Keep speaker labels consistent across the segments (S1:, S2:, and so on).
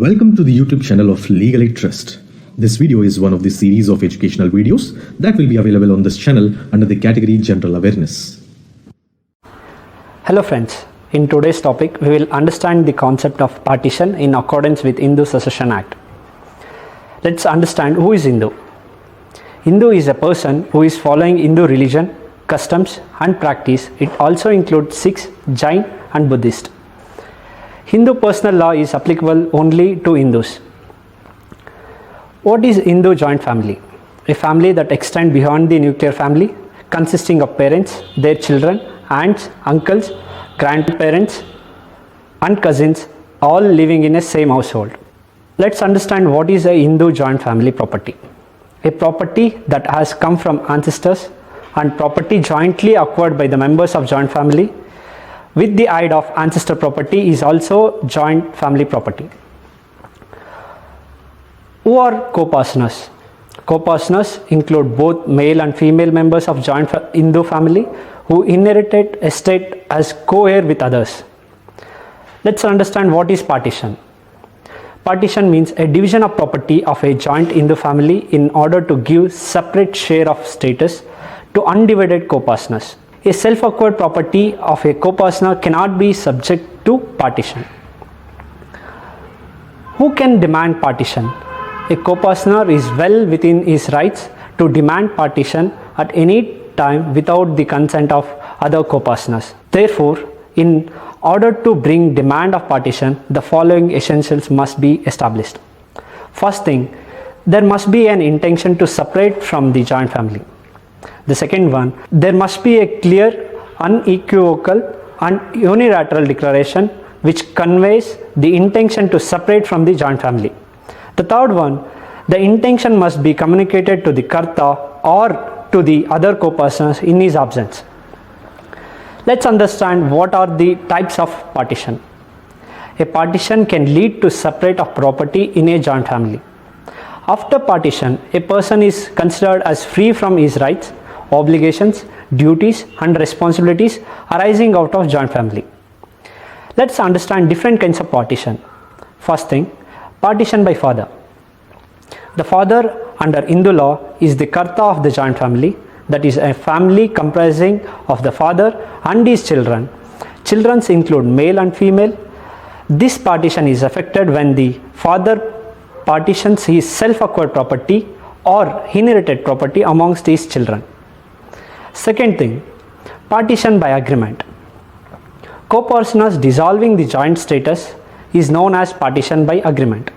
S1: Welcome to the YouTube channel of Legally Trust. This video is one of the series of educational videos that will be available on this channel under the category General Awareness.
S2: Hello friends, in today's topic we will understand the concept of partition in accordance with Hindu Succession Act. Let's understand who is Hindu. Hindu is a person who is following Hindu religion, customs and practice. It also includes Sikhs, Jain and Buddhist. Hindu personal law is applicable only to Hindus. What is Hindu joint family? A family that extends beyond the nuclear family, consisting of parents, their children, aunts, uncles, grandparents and cousins, all living in a same household. Let's understand what is a Hindu joint family property. A property that has come from ancestors and property jointly acquired by the members of joint family with the aid of ancestor property is also joint family property. Who are co-partners? Co-partners include both male and female members of joint Hindu family who inherited estate as co-heir with others. Let's understand what is partition. Partition means a division of property of a joint Hindu family in order to give separate share of status to undivided co-partners. A self-acquired property of a co-partner cannot be subject to partition. Who can demand partition? A co-partner is well within his rights to demand partition at any time without the consent of other co-partners. Therefore, in order to bring demand of partition, the following essentials must be established. First thing, there must be an intention to separate from the joint family. The second one, there must be a clear, unequivocal and unilateral declaration which conveys the intention to separate from the joint family. The third one, the intention must be communicated to the Karta or to the other co-partners in his absence. Let's understand what are the types of partition. A partition can lead to separate of property in a joint family. After partition, a person is considered as free from his rights, obligations, duties and responsibilities arising out of joint family. Let's understand different kinds of partition. First thing, partition by father. The father under Hindu law is the Karta of the joint family, that is a family comprising of the father and his children. Children include male and female. This partition is effected when the father partitions his self-acquired property or inherited property amongst his children. Second thing, partition by agreement. Co-partners dissolving the joint status is known as partition by agreement.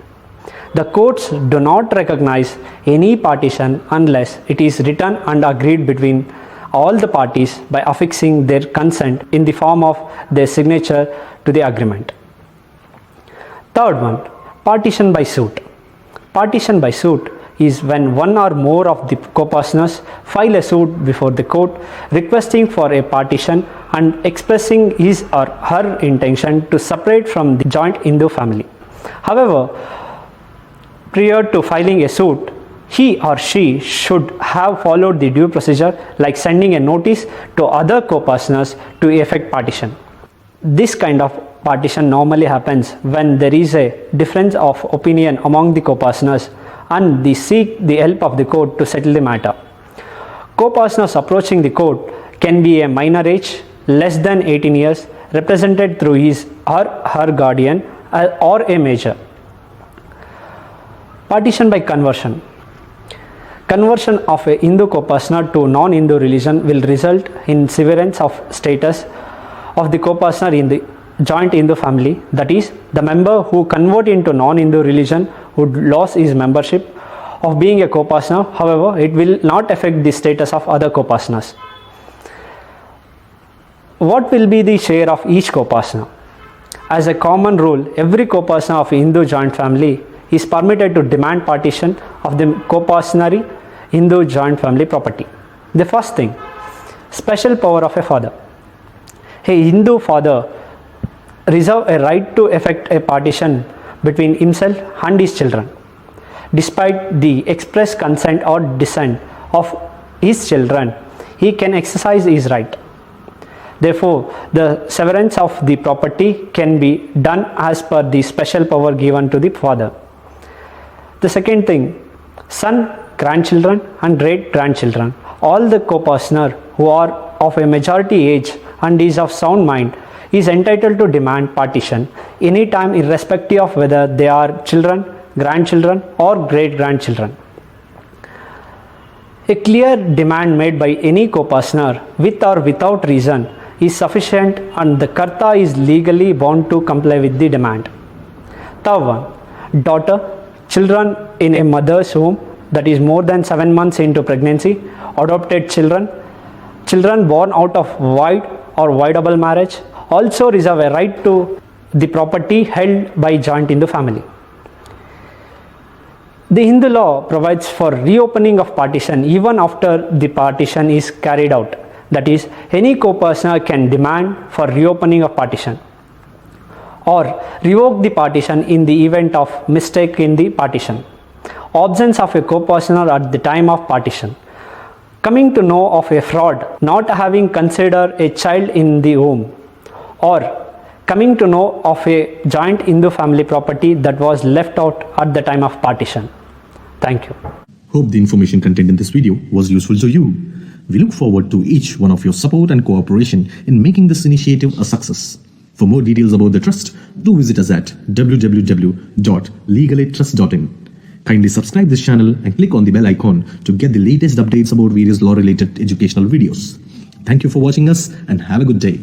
S2: The courts do not recognize any partition unless it is written and agreed between all the parties by affixing their consent in the form of their signature to the agreement. Third one, partition by suit. Partition by suit is when one or more of the co-partners file a suit before the court requesting for a partition and expressing his or her intention to separate from the joint Hindu family. However, prior to filing a suit, he or she should have followed the due procedure like sending a notice to other co-partners to effect partition. This kind of partition normally happens when there is a difference of opinion among the co-partners and they seek the help of the court to settle the matter. Co-partners approaching the court can be a minor age, less than 18 years, represented through his or her guardian or a major. Partition by conversion. Conversion of a Hindu co-partner to non-Hindu religion will result in severance of status of the co-partner in the joint Hindu family, that is, the member who convert into non-Hindu religion would lose his membership of being a co-partner. However, it will not affect the status of other co-partners. What will be the share of each co-partner? As a common rule, every co-partner of a Hindu joint family is permitted to demand partition of the co-partner Hindu joint family property. The first thing, special power of a father. A Hindu father reserve a right to effect a partition between himself and his children. Despite the express consent or dissent of his children, he can exercise his right. Therefore, the severance of the property can be done as per the special power given to the father. The second thing, son, grandchildren and great grandchildren, all the co-partner who are of a majority age and is of sound mind is entitled to demand partition anytime irrespective of whether they are children, grandchildren or great grandchildren. A clear demand made by any co-partner with or without reason is sufficient and the Karta is legally bound to comply with the demand. Third one, daughter, children in a mother's womb that is more than 7 months into pregnancy, adopted children, children born out of void or voidable marriage also reserve a right to the property held by joint in the family. The Hindu law provides for reopening of partition even after the partition is carried out. That is, any co-partner can demand for reopening of partition or revoke the partition in the event of mistake in the partition, absence of a co-partner at the time of partition, coming to know of a fraud, not having considered a child in the womb, or coming to know of a joint Hindu family property that was left out at the time of partition. Thank you.
S1: Hope the information contained in this video was useful to you. We look forward to each one of your support and cooperation in making this initiative a success. For more details about the trust, do visit us at www.legalaidtrust.in. Kindly subscribe this channel and click on the bell icon to get the latest updates about various law-related educational videos. Thank you for watching us and have a good day.